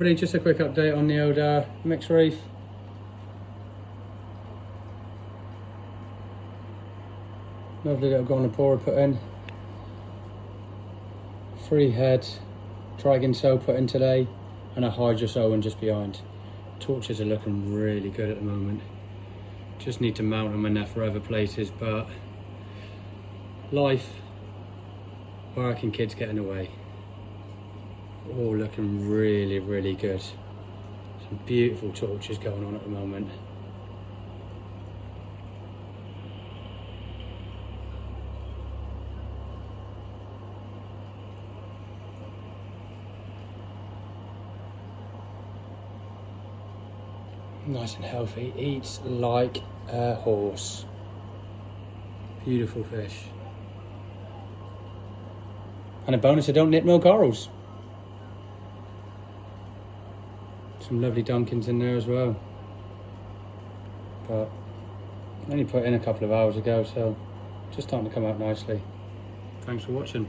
Just a quick update on the old mixed reef. Lovely little Gonapora put in. Free head, Dragon Soul put in today, and a Hydrus Owen just behind. Torches are looking really good at the moment. Just need to mount them enough for other places, but life, working kids getting away. All looking really, really good. Some beautiful torches going on at the moment. Nice and healthy, eats like a horse. Beautiful fish. And a bonus, I don't nip no corals. Some lovely Dunkins in there as well. But I only put in a couple of hours ago, so just starting to come out nicely. Thanks for watching.